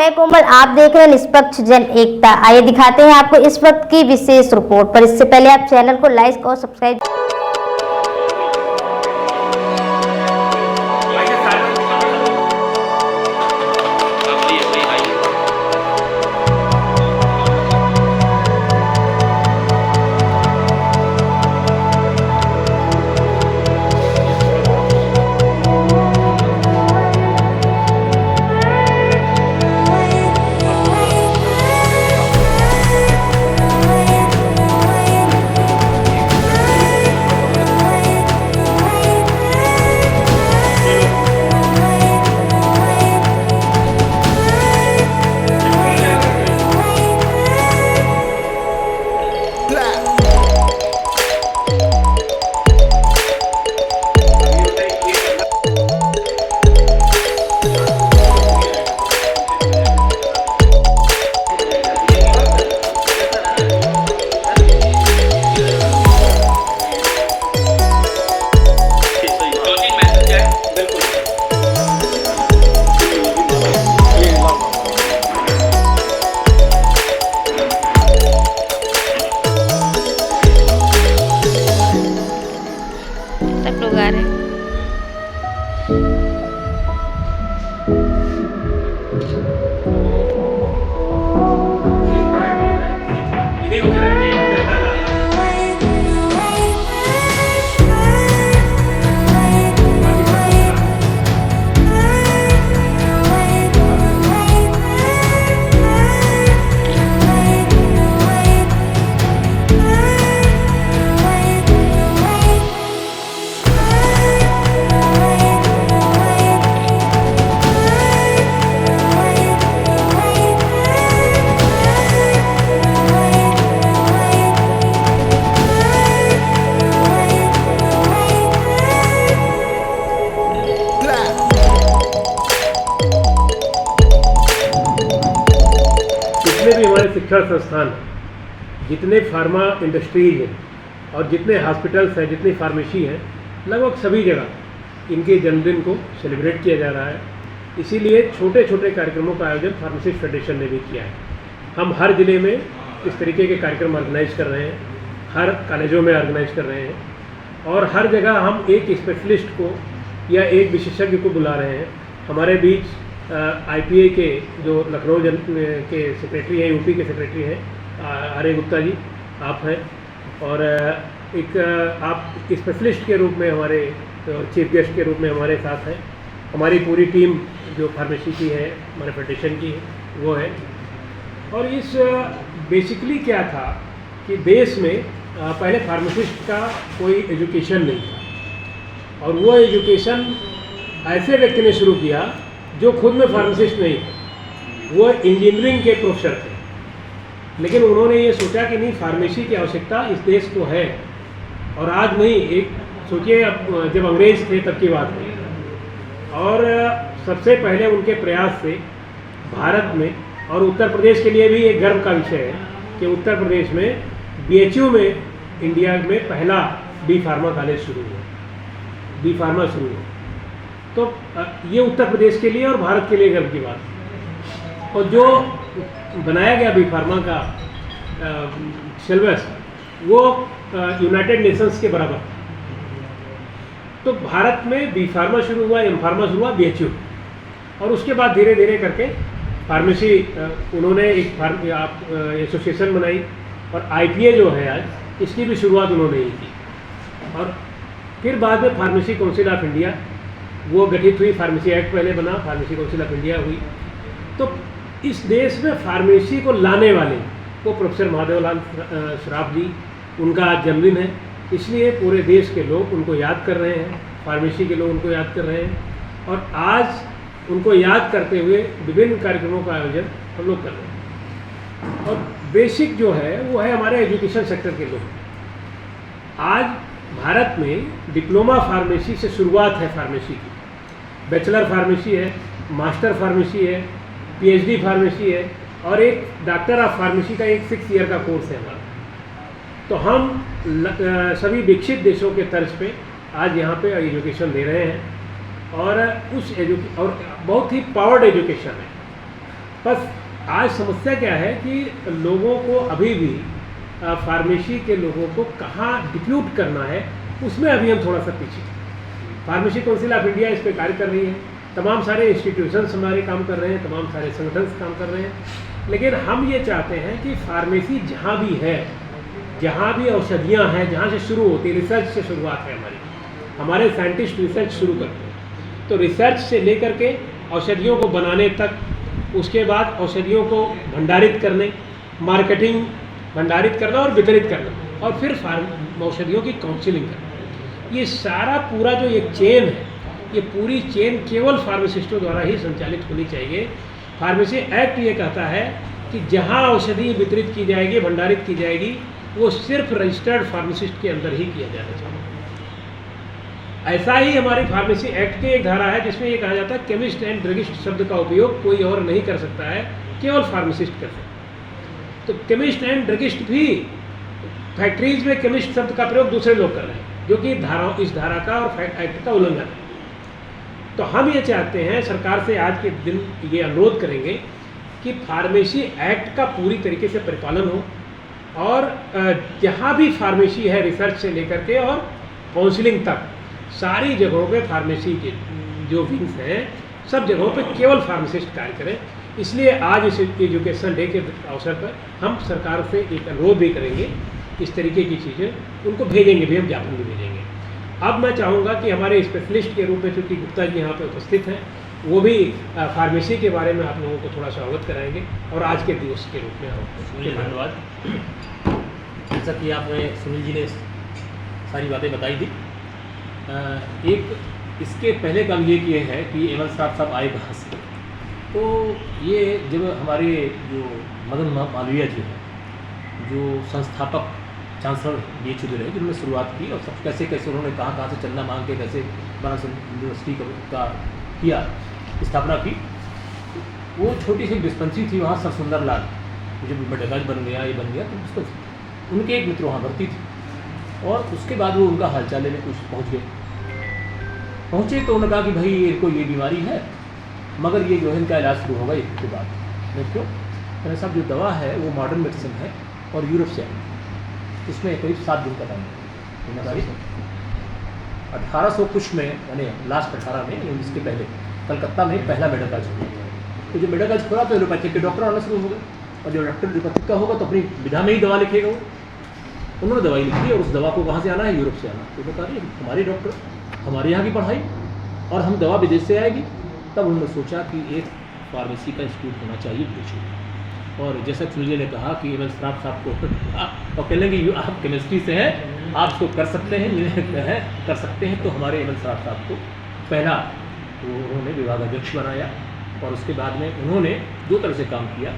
मैं कोमल, आप देख रहे हैं निष्पक्ष जन एकता। आइए दिखाते हैं आपको इस वक्त की विशेष रिपोर्ट। पर इससे पहले आप चैनल को लाइक और सब्सक्राइब। सब लोग आ रहे हैं। जितने भी हमारे शिक्षण संस्थान हैं, जितने फार्मा इंडस्ट्रीज हैं और जितने हॉस्पिटल्स हैं, जितनी फार्मेसी हैं, लगभग सभी जगह इनके जन्मदिन को सेलिब्रेट किया जा रहा है। इसीलिए छोटे छोटे कार्यक्रमों का आयोजन फार्मासिस्ट फेडरेशन ने भी किया है। हम हर ज़िले में इस तरीके के कार्यक्रम ऑर्गेनाइज कर रहे हैं, हर कॉलेजों में ऑर्गेनाइज कर रहे हैं और हर जगह हम एक स्पेशलिस्ट को या एक विशेषज्ञ को बुला रहे हैं। हमारे बीच IPA के जो लखनऊ के सेक्रेटरी हैं, यूपी के सेक्रेटरी हैं, आर्य गुप्ता जी आप हैं, और एक आप स्पेशलिस्ट के रूप में हमारे चीफ गेस्ट के रूप में हमारे साथ हैं। हमारी पूरी टीम जो फार्मेसी की है, हमारे फेडरेशन की है, वो है। और इस बेसिकली क्या था कि देश में पहले फार्मासिस्ट का कोई एजुकेशन नहीं था और वो एजुकेशन ऐसे व्यक्ति ने शुरू किया जो खुद में फार्मासिस्ट नहीं थे, वो इंजीनियरिंग के प्रोफेसर थे। लेकिन उन्होंने ये सोचा कि नहीं, फार्मेसी की आवश्यकता इस देश को है। और आज नहीं, एक सोचिए अब जब अंग्रेज थे तब की बात है। और सबसे पहले उनके प्रयास से भारत में, और उत्तर प्रदेश के लिए भी एक गर्व का विषय है कि उत्तर प्रदेश में BHU में इंडिया में पहला B फार्मा कॉलेज शुरू हुआ, B फार्मा शुरू हुआ। तो ये उत्तर प्रदेश के लिए और भारत के लिए गर्व की बात है। और जो बनाया गया B फार्मा का सिलेबस वो यूनाइटेड नेशंस के बराबर। तो भारत में B फार्मा शुरू हुआ, M फार्मा शुरू हुआ, BHU, और उसके बाद धीरे धीरे करके फार्मेसी उन्होंने एक एसोसिएशन बनाई और IPA जो है आज, इसकी भी शुरुआत उन्होंने ही की। और फिर बाद में फार्मेसी काउंसिल ऑफ इंडिया वो गठित हुई, फार्मेसी एक्ट पहले बना, फार्मेसी काउंसिल ऑफ इंडिया हुई। तो इस देश में फार्मेसी को लाने वाले वो प्रोफेसर माधवलाल सराफ जी, उनका आज जन्मदिन है, इसलिए पूरे देश के लोग उनको याद कर रहे हैं, फार्मेसी के लोग उनको याद कर रहे हैं। और आज उनको याद करते हुए विभिन्न कार्यक्रमों का आयोजन हम लोग कर रहे हैं। और बेसिक जो है वो है हमारे एजुकेशन सेक्टर के लोग। आज भारत में डिप्लोमा फार्मेसी से शुरुआत है फार्मेसी की, बैचलर फार्मेसी है, मास्टर फार्मेसी है, PhD फार्मेसी है, और एक डॉक्टर ऑफ फार्मेसी का एक 6 ईयर का कोर्स है हमारा। तो हम सभी विकसित देशों के तर्ज पे आज यहाँ पे एजुकेशन दे रहे हैं और और बहुत ही पावर्ड एजुकेशन है। बस आज समस्या क्या है कि लोगों को अभी भी फार्मेसी के लोगों को कहाँ डिप्यूट करना है, उसमें अभी हम थोड़ा सा पीछे। फार्मेसी काउंसिल ऑफ इंडिया इस पर कार्य कर रही है, तमाम सारे इंस्टीट्यूशंस हमारे काम कर रहे हैं, तमाम सारे संगठन काम कर रहे हैं, लेकिन हम ये चाहते हैं कि फार्मेसी जहाँ भी है, जहाँ भी औषधियाँ हैं, जहाँ से शुरू होती है, रिसर्च से शुरुआत है हमारे साइंटिस्ट रिसर्च शुरू करते हैं। तो रिसर्च से लेकर के औषधियों को बनाने तक, उसके बाद औषधियों को भंडारित करने, मार्केटिंग, भंडारित करना और वितरित करना, और फिर औषधियों की काउंसिलिंग करना, ये सारा पूरा जो एक चेन है, ये पूरी चेन केवल फार्मासिस्टों द्वारा ही संचालित होनी चाहिए। फार्मेसी एक्ट ये कहता है कि जहाँ औषधि वितरित की जाएगी, भंडारित की जाएगी, वो सिर्फ रजिस्टर्ड फार्मासिस्ट के अंदर ही किया जाना चाहिए। ऐसा ही हमारी फार्मेसी एक्ट की एक धारा है जिसमें ये कहा जाता है केमिस्ट एंड ड्रगिस्ट शब्द का उपयोग कोई और नहीं कर सकता है, केवल फार्मासिस्ट कर सकता है। तो केमिस्ट एंड ड्रगिस्ट भी, फैक्ट्रीज में केमिस्ट शब्द का प्रयोग दूसरे लोग कर रहे हैं, जो कि इस धारा का और एक्ट का उल्लंघन है। तो हम ये चाहते हैं, सरकार से आज के दिन ये अनुरोध करेंगे कि फार्मेसी एक्ट का पूरी तरीके से परिपालन हो, और जहाँ भी फार्मेसी है, रिसर्च से लेकर के और काउंसलिंग तक, सारी जगहों पे फार्मेसी के जो विंग्स हैं, सब जगहों पे केवल फार्मासिस्ट कार्य करें। इसलिए आज इस एजुकेशन डे के अवसर पर हम सरकार से एक अनुरोध भी करेंगे, इस तरीके की चीज़ें उनको भेजेंगे भी, हम ज्ञापन भी भेजेंगे। अब मैं चाहूँगा कि हमारे स्पेशलिस्ट के रूप में चूँकि गुप्ता जी यहाँ पे उपस्थित हैं, वो भी फार्मेसी के बारे में आप लोगों को थोड़ा सा अवगत कराएंगे, और आज के दिवस के रूप में आपको धन्यवाद। जैसा कि आपने सुनील जी ने सारी बातें बताई थी, एक इसके पहले काम ये किए हैं कि एमएल साहब आए कहाँ से। तो ये जब हमारे जो मदन मालवीय जी हैं, जो संस्थापक चांसलर BHU रहे, जिन्होंने शुरुआत की, और सब कैसे कैसे उन्होंने कहाँ से चंदा मांग के कैसे बनारस यूनिवर्सिटी का किया, स्थापना की। वो छोटी सी डिस्पेंसरी थी वहाँ, सर सुंदर लाल, जब मेडिकल बन गया, ये बन गया, तो उसको उनके एक मित्र वहाँ भर्ती थी, और उसके बाद वो उनका हालचाल लेने कुछ पहुँचे तो उन्होंने कहा कि भाई इनको ये बीमारी है, मगर ये जो है इनका इलाज शुरू होगा 1 हफ्ते बाद। मैं क्यों? मैंने साहब जो दवा है वो मॉडर्न मेडिसिन है और यूरोप से आई, इसमें करीब 7 दिन का टाइम है। 1800 कुछ में, यानी लास्ट 18 में, 19 के पहले कलकत्ता में पहला मेडिकल खोला। तो जो मेडिकल खोला तो एलोपैथिक के डॉक्टर आना शुरू हो गए, और जो डॉक्टर एलोपैथिक का होगा तो अपनी विधा में ही दवा लिखेगा वो। उन्होंने दवाई लिखी, और उस दवा को कहाँ से आना है? यूरोप से आना। तो बता रही हमारे डॉक्टर, हमारे यहाँ की पढ़ाई, और हम दवा विदेश से आएगी। तब उन्होंने सोचा कि एक फार्मेसी का इंस्टीट्यूट होना चाहिए BHU। और जैसा सुनील ने कहा कि एमएल साहब को और कह लेंगे आप केमिस्ट्री से हैं, आप इसको कर सकते हैं, कर सकते हैं। तो हमारे एमएल साहब को पहला उन्होंने विभागाध्यक्ष बनाया, और उसके बाद में उन्होंने 2 तरह से काम किया।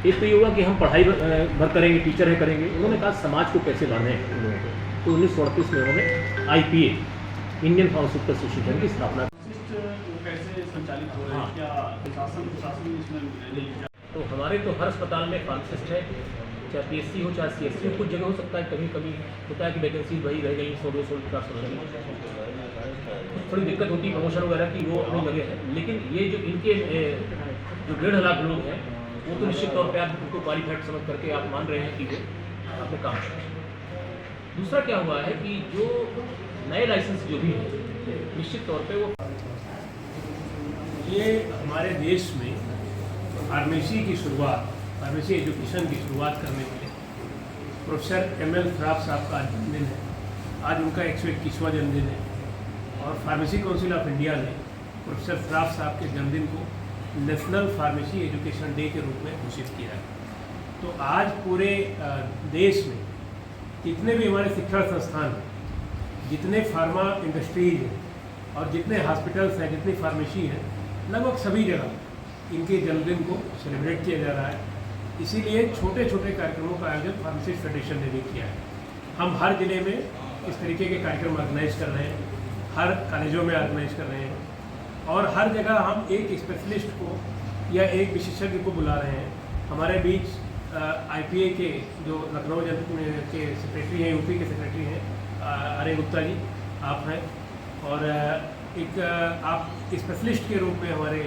एक तो ये हुआ कि हम पढ़ाई भर करेंगे, टीचर है करेंगे। उन्होंने कहा समाज को कैसे लाने हैं उन लोगों को। तो 1938 में उन्होंने IPA, इंडियन फार्मास्यूटिकल एसोसिएशन की स्थापना। कैसे संचालित हो रहे हैं, क्या प्रशासन इसमें? तो हमारे तो हर अस्पताल में फार्मासिस्ट है, चाहे PSC हो चाहे CSC हो। कुछ जगह हो सकता है कभी होता है कि वैकेंसी वही रह गई, 100-200 थोड़ी दिक्कत होती है प्रमोशन वगैरह की, वो अपनी जगह है। लेकिन ये जो इनके जो 1.5 लाख लोग हैं, वो तो निश्चित तौर पे आप उनको क्वालिफाइड समझ करके आप मान रहे हैं कि वो आपने काम किया। दूसरा क्या हुआ है कि जो नए लाइसेंस जो भी है, निश्चित तौर पे वो ये हमारे देश में फार्मेसी की शुरुआत, फार्मेसी एजुकेशन की शुरुआत करने के लिए प्रोफेसर ML साहब का आज जन्मदिन है। आज उनका 121वां जन्मदिन है, और फार्मेसी काउंसिल ऑफ इंडिया ने प्रोफेसर साहब के जन्मदिन को नेशनल फार्मेसी एजुकेशन डे के रूप में घोषित किया है। तो आज पूरे देश में जितने भी हमारे शिक्षण संस्थान हैं, जितने फार्मा इंडस्ट्रीज हैं, और जितने हॉस्पिटल्स हैं, जितनी फार्मेसी हैं, लगभग सभी जगह इनके जन्मदिन को सेलिब्रेट किया जा रहा है। इसीलिए छोटे छोटे कार्यक्रमों का आयोजन फार्मेसिस्ट फेडरेशन ने भी किया है। हम हर ज़िले में इस तरीके के कार्यक्रम ऑर्गेनाइज कर रहे हैं, हर कॉलेजों में ऑर्गेनाइज कर रहे हैं, और हर जगह हम एक स्पेशलिस्ट को या एक विशेषज्ञ को बुला रहे हैं। हमारे बीच IPA के जो लखनऊ जनपद के सेक्रेटरी हैं, UP के सेक्रेटरी हैं, आर्य गुप्ता जी आप हैं, और एक आप स्पेशलिस्ट के रूप में हमारे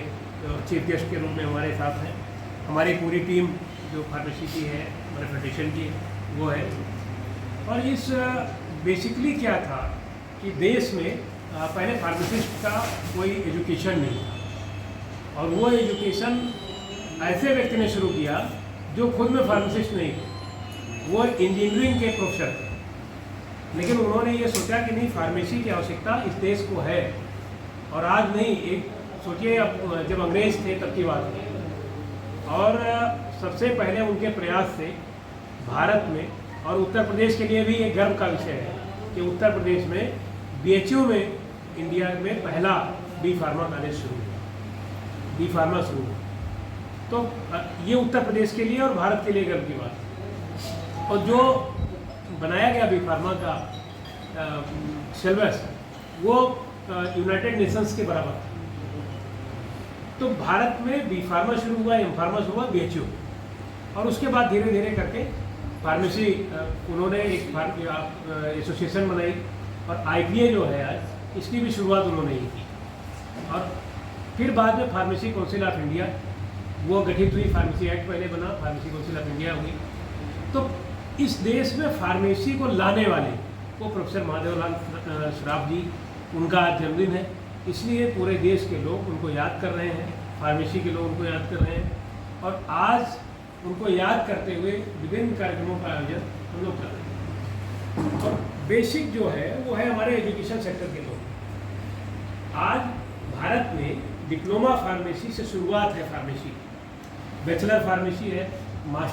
चीफ गेस्ट के रूप में हमारे साथ हैं। हमारी पूरी टीम जो फार्मेसी की है, हमारे फेडरेशन की वो है। और इस बेसिकली क्या था कि देश में पहले फार्मासिस्ट का कोई एजुकेशन नहीं था, और वो एजुकेशन ऐसे व्यक्ति ने शुरू किया जो खुद में फार्मासिस्ट नहीं थे, वो इंजीनियरिंग के प्रोफेसर थे। लेकिन उन्होंने ये सोचा कि नहीं, फार्मेसी की आवश्यकता इस देश को है, और आज नहीं, एक सोचिए अब जब अंग्रेज थे तब की बात है। और सबसे पहले उनके प्रयास से भारत में, और उत्तर प्रदेश के लिए भी एक गर्व का विषय है कि उत्तर प्रदेश में BHU में इंडिया में पहला बी फार्मा कॉलेज शुरू हुआ, बी फार्मा शुरू हुआ। तो ये उत्तर प्रदेश के लिए और भारत के लिए गर्व की बात है। और जो बनाया गया बी फार्मा का सिलेबस वो यूनाइटेड नेशंस के बराबर था। तो भारत में बी फार्मा शुरू हुआ, एम फार्मा शुरू हुआ, BHU, और उसके बाद धीरे धीरे करके फार्मेसी उन्होंने एक एसोसिएशन बनाई, और IPA जो है आज, इसकी भी शुरुआत उन्होंने ही की। और फिर बाद में फार्मेसी काउंसिल ऑफ इंडिया वो गठित हुई, फार्मेसी एक्ट पहले बना, फार्मेसी काउंसिल ऑफ इंडिया हुई। तो इस देश में फार्मेसी को लाने वाले वो प्रोफेसर महादेवलाल श्राफ जी, उनका आज जन्मदिन है, इसलिए पूरे देश के लोग उनको याद कर रहे हैं, फार्मेसी के लोग उनको याद कर रहे हैं। और आज उनको याद करते हुए विभिन्न कार्यक्रमों का आयोजन हम लोग कर रहे हैं। और बेसिक जो है वो है हमारे एजुकेशन सेक्टर के लोग। आज भारत में डिप्लोमा फार्मेसी से शुरुआत है, फार्मेसी, बैचलर फार्मेसी है, मास्टर